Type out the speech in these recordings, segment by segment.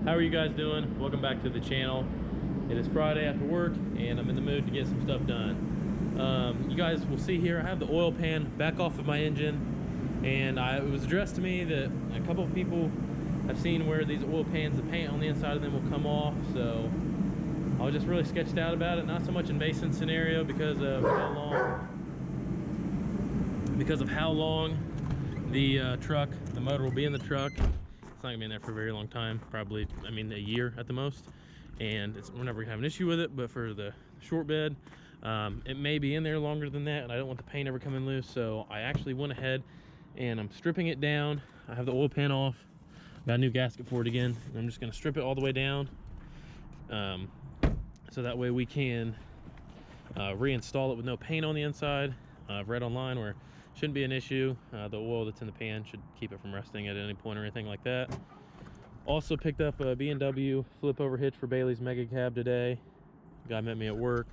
How are you guys doing? Welcome back to the channel. It is Friday after work and I'm in the mood to get some stuff done. You guys will see here I have the oil pan back off of my engine, and it was addressed to me that a couple of people have seen where these oil pans, the paint on the inside of them will come off. So I was just really sketched out about it. Not so much in Mason's scenario because of how long the motor will be in the truck. It's not gonna be in there for a very long time, probably, I mean, a year at the most, and we're never gonna have an issue with it. But for the short bed, it may be in there longer than that, and I don't want the paint ever coming loose. So I actually went ahead and I'm stripping it down. I have the oil pan off, got a new gasket for it again, and I'm just gonna strip it all the way down, so that way we can reinstall it with no paint on the inside. I've read online where shouldn't be an issue. The oil that's in the pan should keep it from rusting at any point or anything like that. Also picked up a B&W flip over hitch for Bailey's Mega Cab today. Guy met me at work,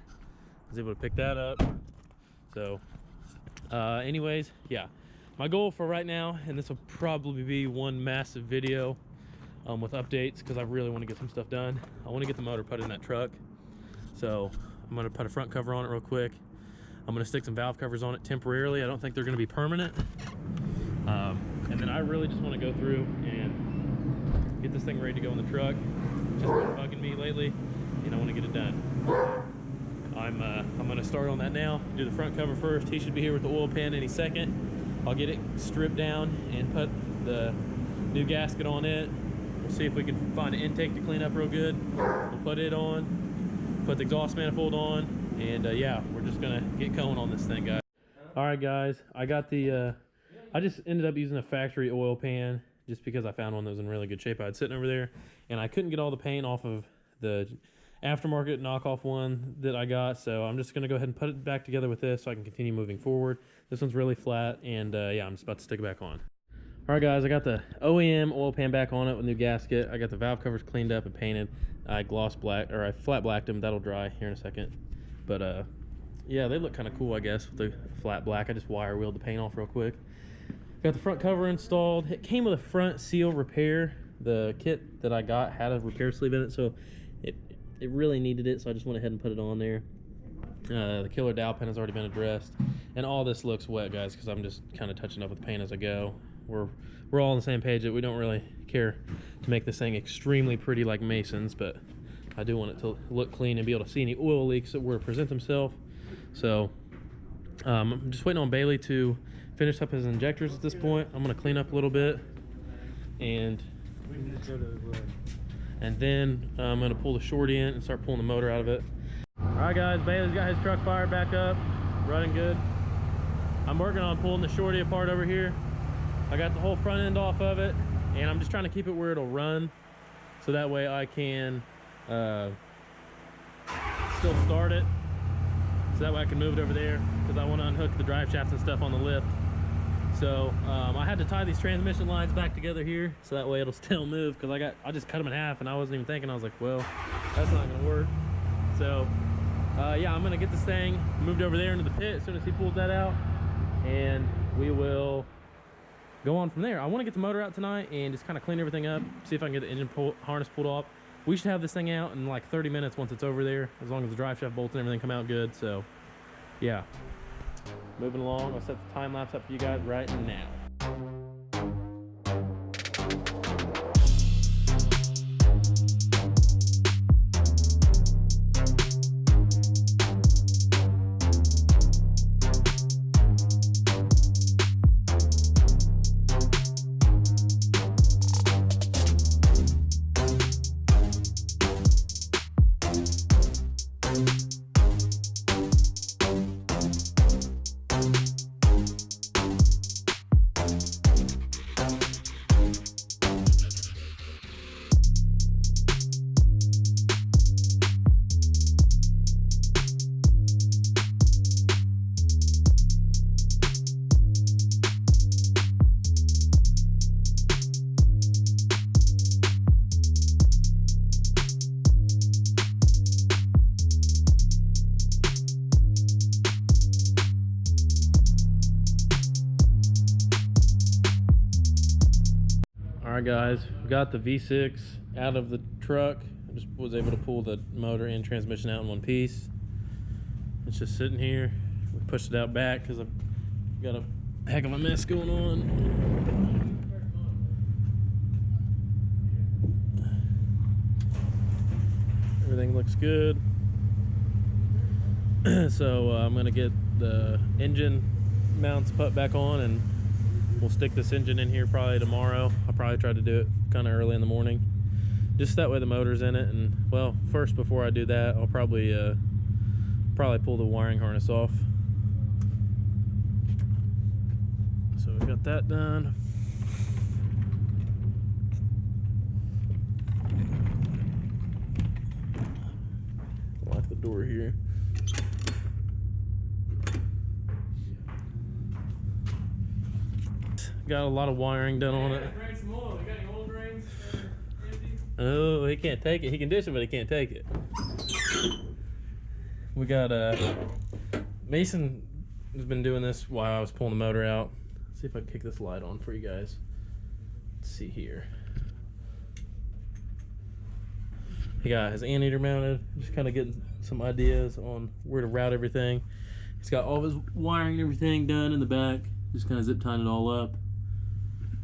was able to pick that up. So anyways, yeah, my goal for right now, and this will probably be one massive video with updates, because I really want to get some stuff done. I want to get the motor put in that truck, so I'm going to put a front cover on it real quick. I'm going to stick some valve covers on it temporarily. I don't think they're going to be permanent. And then I really just want to go through and get this thing ready to go in the truck. It's just been bugging me lately, and I want to get it done. I'm going to start on that now. Do the front cover first. He should be here with the oil pan any second. I'll get it stripped down and put the new gasket on it. We'll see if we can find an intake to clean up real good. We'll put it on, put the exhaust manifold on. And yeah, we're just gonna get going on this thing, guys. All right, guys, I got the I just ended up using a factory oil pan just because I found one that was in really good shape. I had sitting over there, and I couldn't get all the paint off of the aftermarket knockoff one that I got. So I'm just gonna go ahead and put it back together with this so I can continue moving forward. This one's really flat, and yeah, I'm just about to stick it back on. All right, guys, I got the OEM oil pan back on it with new gasket. I got the valve covers cleaned up and painted. I I flat blacked them. That'll dry here in a second. But yeah, they look kind of cool, I guess, with the flat black. I just wire wheeled the paint off real quick. Got the front cover installed. It came with a front seal repair. The kit that I got had a repair sleeve in it, so it really needed it, so I just went ahead and put it on there. The killer dowel pin has already been addressed, and all this looks wet, guys, because I'm just kind of touching up with paint as I go. We're all on the same page that we don't really care to make this thing extremely pretty like Mason's, but I do want it to look clean and be able to see any oil leaks that were to present themselves. So I'm just waiting on Bailey to finish up his injectors at this point. I'm going to clean up a little bit, and then I'm going to pull the shorty in and start pulling the motor out of it. All right, guys, Bailey's got his truck fired back up, running good. I'm working on pulling the shorty apart over here. I got the whole front end off of it, and I'm just trying to keep it where it'll run, so that way I can still start it, so that way I can move it over there, because I want to unhook the drive shafts and stuff on the lift. So I had to tie these transmission lines back together here, so that way it'll still move, because I just cut them in half, and I wasn't even thinking. I was like, well, that's not gonna work. So yeah, I'm gonna get this thing moved over there into the pit as soon as he pulls that out, and we will go on from there. I want to get the motor out tonight and just kind of clean everything up, see if I can get the engine harness pulled off. We should have this thing out in like 30 minutes once it's over there, as long as the drive shaft bolts and everything come out good. So yeah, moving along. I'll set the time lapse up for you guys right now. Alright guys, we got the V6 out of the truck. I just was able to pull the motor and transmission out in one piece. It's just sitting here. We pushed it out back because I've got a heck of a mess going on. Everything looks good. So I'm gonna get the engine mounts put back on and we'll stick this engine in here probably tomorrow. I'll probably try to do it kind of early in the morning, just that way the motor's in it. And well, first before I do that, I'll probably pull the wiring harness off. So we got that done. Lock the door here. Got a lot of wiring done on it. Drain some oil. You got any oil drains that are empty? Oh, he can't take it. He can dish it, but he can't take it. We got Mason has been doing this while I was pulling the motor out. Let's see if I can kick this light on for you guys. Let's see here. He got his anteater mounted, just kind of getting some ideas on where to route everything. He's got all of his wiring and everything done in the back, just kind of zip tying it all up.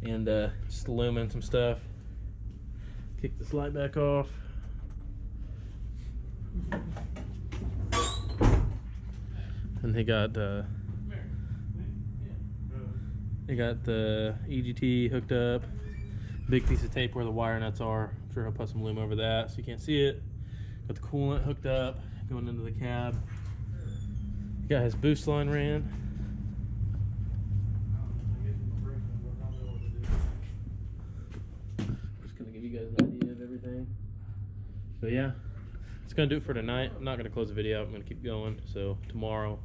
And just illuming some stuff. Kick this light back off. And he got the EGT hooked up. Big piece of tape where the wire nuts are. I'm sure he'll put some loom over that so you can't see it. Got the coolant hooked up, going into the cab. Got his boost line ran. You guys an idea of everything. So yeah, it's gonna do it for tonight. I'm not gonna close the video out. I'm gonna keep going. So tomorrow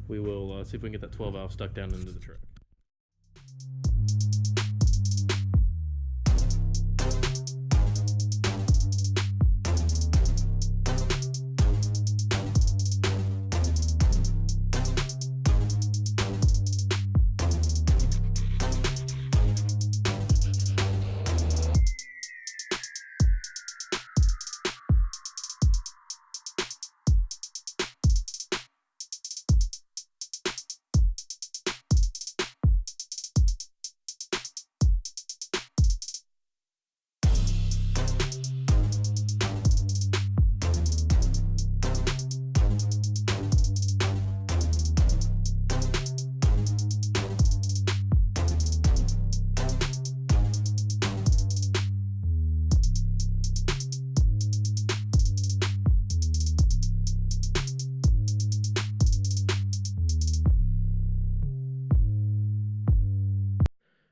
we will see if we can get that 12 valve stuck down into the truck.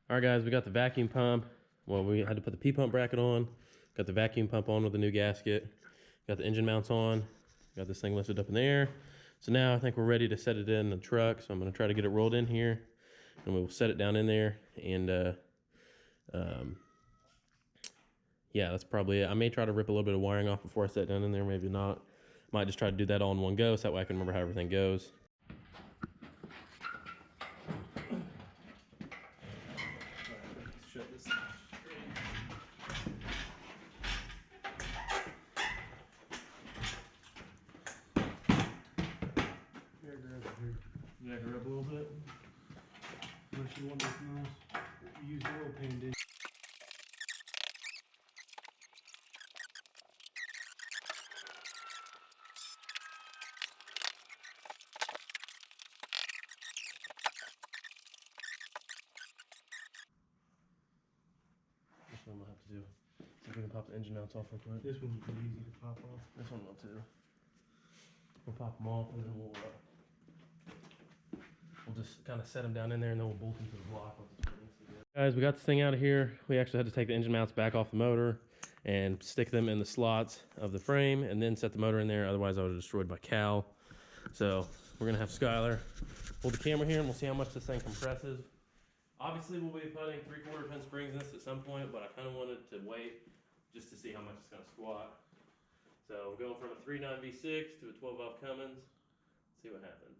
All right, guys, we got the vacuum pump. Well, we had to put the P-pump bracket on. Got the vacuum pump on with the new gasket. Got the engine mounts on. Got this thing lifted up in the air. So now I think we're ready to set it in the truck. So I'm gonna try to get it rolled in here and we'll set it down in there. And yeah, that's probably it. I may try to rip a little bit of wiring off before I set it down in there, maybe not. Might just try to do that all in one go so that way I can remember how everything goes. Jack her up a little bit. Unless you want nothing else. You use the oil pan, didn't you? This one we'll have to do. See if we can pop the engine mounts off real quick. This one's pretty easy to pop off. This one will too. We'll pop them off and then we'll just kind of set them down in there and then we'll bolt them to the block. Guys, we got this thing out of here. We actually had to take the engine mounts back off the motor and stick them in the slots of the frame and then set the motor in there. Otherwise I would have destroyed my cowl. So we're gonna have Skylar hold the camera here and we'll see how much this thing compresses. Obviously we'll be putting 3/4 pin springs in this at some point, but I kind of wanted to wait just to see how much it's gonna squat. So we're going from a 3.9 V6 to a 12 valve Cummins. See what happens.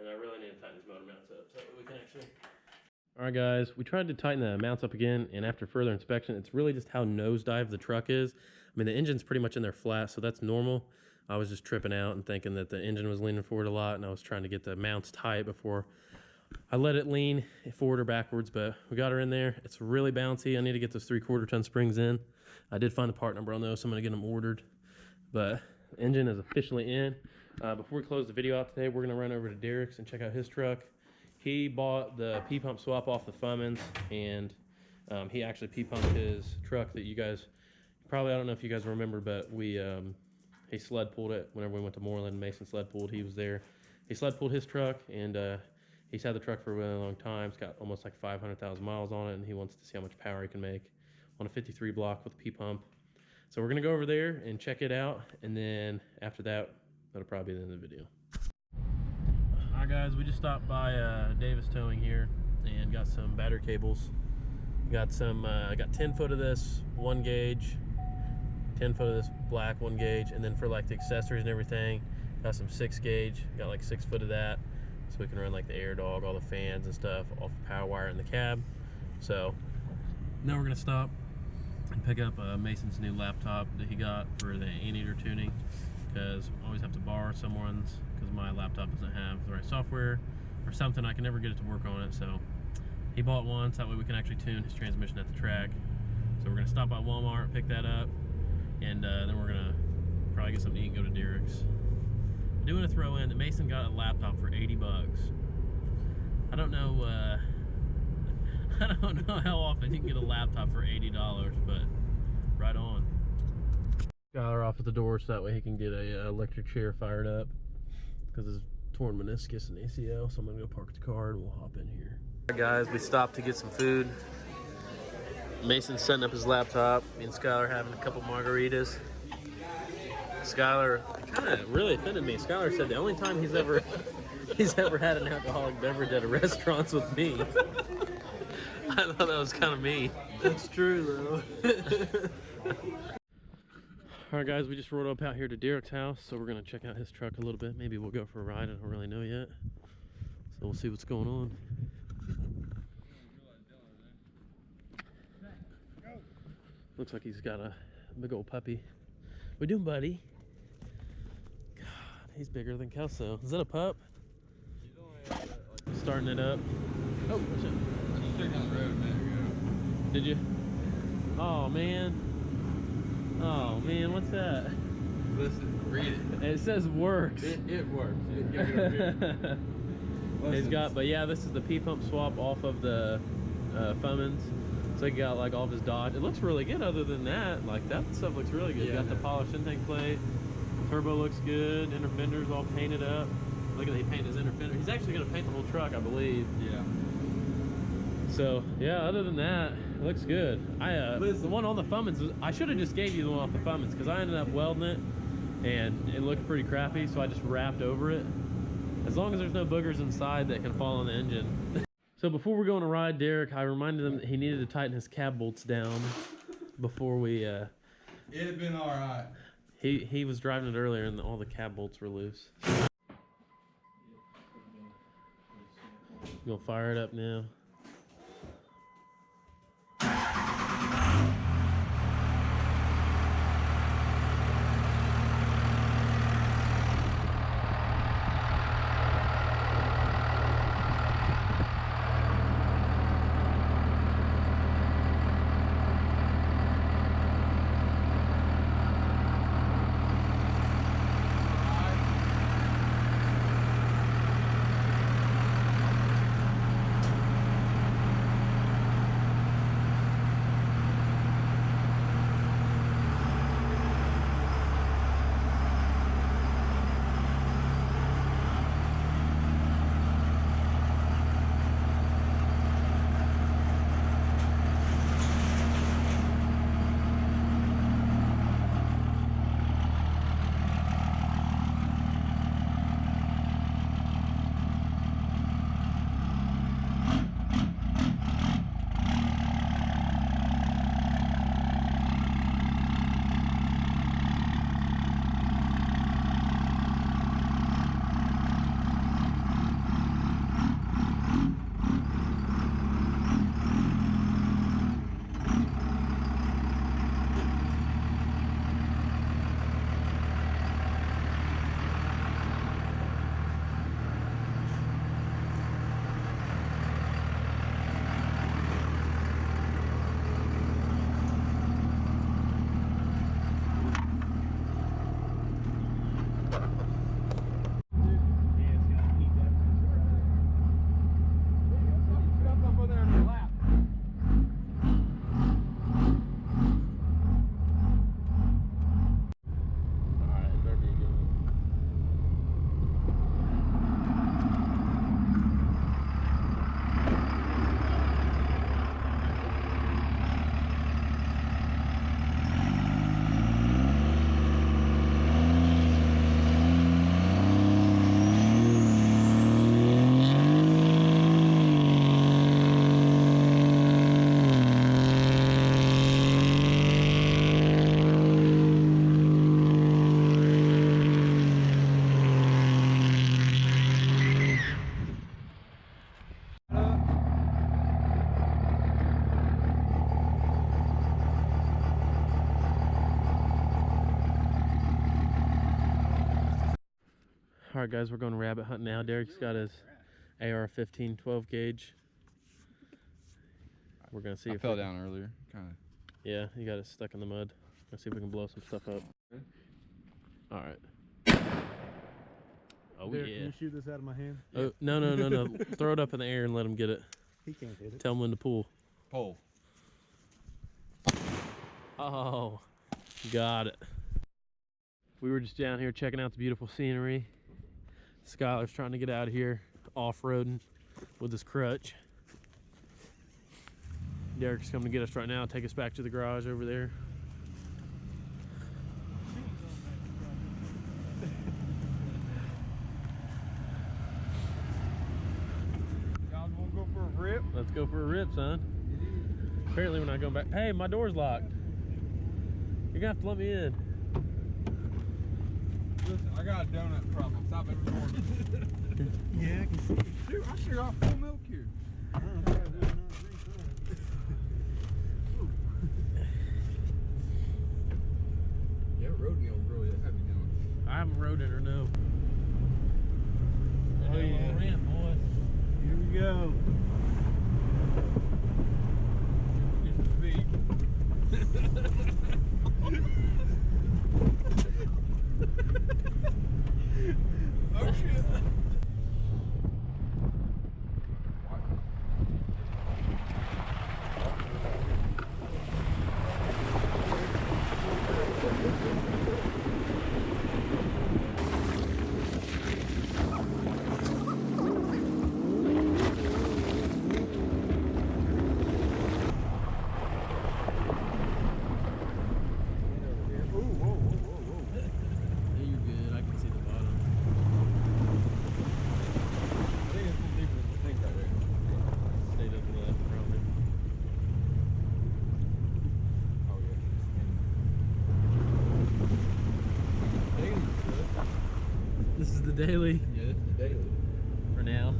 and I really need to tighten these motor mounts up so we can actually... Alright guys, we tried to tighten the mounts up again, and after further inspection, it's really just how nosedive the truck is. I mean, the engine's pretty much in there flat, so that's normal. I was just tripping out and thinking that the engine was leaning forward a lot, and I was trying to get the mounts tight before I let it lean forward or backwards, but we got her in there. It's really bouncy. I need to get those 3/4 ton springs in. I did find the part number on those, so I'm gonna get them ordered. But the engine is officially in. Before we close the video out today, we're gonna run over to Derek's and check out his truck. He bought the P-pump swap off the Cummins, and he actually P-pumped his truck that you guys, probably, I don't know if you guys remember, but he sled pulled it whenever we went to Moreland. Mason sled pulled, he was there. He sled pulled his truck, and he's had the truck for a really long time. It's got almost like 500,000 miles on it, and he wants to see how much power he can make on a 53 block with a P-pump. So we're gonna go over there and check it out, and then after that, that'll probably be the end of the video. Alright guys, we just stopped by Davis Towing here and got some battery cables. Got some, got 10 foot of this 1 gauge, 10 foot of this black 1 gauge, and then for like the accessories and everything, got some 6 gauge, got like 6 foot of that, so we can run like the air dog, all the fans and stuff off the power wire in the cab. So now we're gonna stop and pick up Mason's new laptop that he got for the anteater tuning, because I always have to borrow someone's because my laptop doesn't have the right software or something. I can never get it to work on it, so he bought one so that way we can actually tune his transmission at the track. So we're gonna stop by Walmart, pick that up, and then we're gonna probably get something to eat and go to Derek's. I do want to throw in that Mason got a laptop for 80 bucks. I don't know I don't know how often you can get a laptop for $80, but right on. Got her off at the door so that way he can get a electric chair fired up because his torn meniscus and ACL. So I'm gonna go park the car and we'll hop in here. Alright guys, we stopped to get some food. Mason's setting up his laptop. Me and Skylar having a couple margaritas. Skylar kind of really offended me. Skylar said the only time he's ever had an alcoholic beverage at a restaurant's with me. I thought that was kind of mean. That's true though. Alright guys, we just rolled up out here to Derek's house, so we're gonna check out his truck a little bit. Maybe we'll go for a ride, I don't really know yet. So we'll see what's going on. Looks like he's got a big old puppy. What you doing, buddy? God, he's bigger than Kelso. Is that a pup? Starting it up. Oh, what's up? Did you? Oh man. Oh man, what's that? Listen, read it. It says works. It works. It's got, but yeah, this is the P-pump swap off of the Cummins. So he got like all of his Dodge. It looks really good other than that. Like that stuff looks really good. Yeah, Got the polished intake plate. Turbo looks good. Inner fender's all painted up. Look at, he painted his inner fender. He's actually gonna paint the whole truck, I believe. Yeah. So yeah, other than that, it looks good. The one on the Cummins, I should have just gave you the one off the Cummins because I ended up welding it and it looked pretty crappy, so I just wrapped over it. As long as there's no boogers inside that can fall on the engine. So before we're going to ride Derek, I reminded him that he needed to tighten his cab bolts down before we It'd have been alright. He was driving it earlier and all the cab bolts were loose. Gonna fire it up now. All right, guys, we're going rabbit hunting now. Derek's got his AR-15 12 gauge. We're gonna see. I fell down earlier, kind of. Yeah, you got it stuck in the mud. Let's see if we can blow some stuff up. All right. Oh Derek, yeah. Can you shoot this out of my hand? Oh no! Throw it up in the air and let him get it. He can't hit it. Tell him when to pull. Pole. Oh, got it. We were just down here checking out the beautiful scenery. Skylar's trying to get out of here off-roading with his crutch. Derek's coming to get us right now, take us back to the garage over there. Y'all wanna go for a rip? Let's go for a rip, son. Apparently we're not going back. Hey, my door's locked. You're gonna have to let me in. Listen, I got a donut problem. Stop every morning. Yeah, I can see. Dude, I sure got full milk here. I don't know if I will not drink Yeah, road meal really heavy doing. I haven't rode it or no. Oh, yeah. Ramp, boy. Here we go. Get some speed. Oh shit. This is the daily Yeah, this is daily. for now.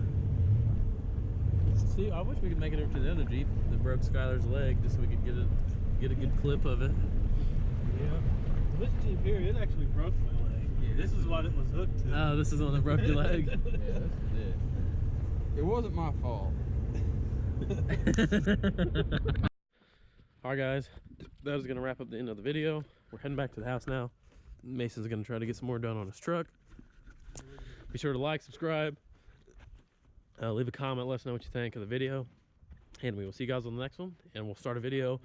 See, I wish we could make it over to the other Jeep that broke Skylar's leg, just so we could get a good clip of it. Yeah. This Jeep here, it actually broke my leg. Yeah, This is what it was hooked to. Oh, this is the one that broke your leg. Yeah, this is it. It wasn't my fault. Alright guys, that is going to wrap up the end of the video. We're heading back to the house now. Mason's going to try to get some more done on his truck. Be sure to like, subscribe, leave a comment, let us know what you think of the video. And we will see you guys on the next one. And we'll start a video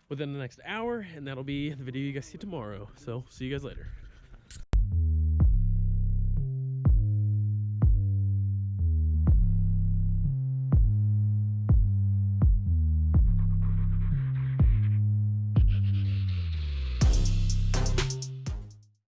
within the next hour, and that'll be the video you guys see tomorrow. So, see you guys later.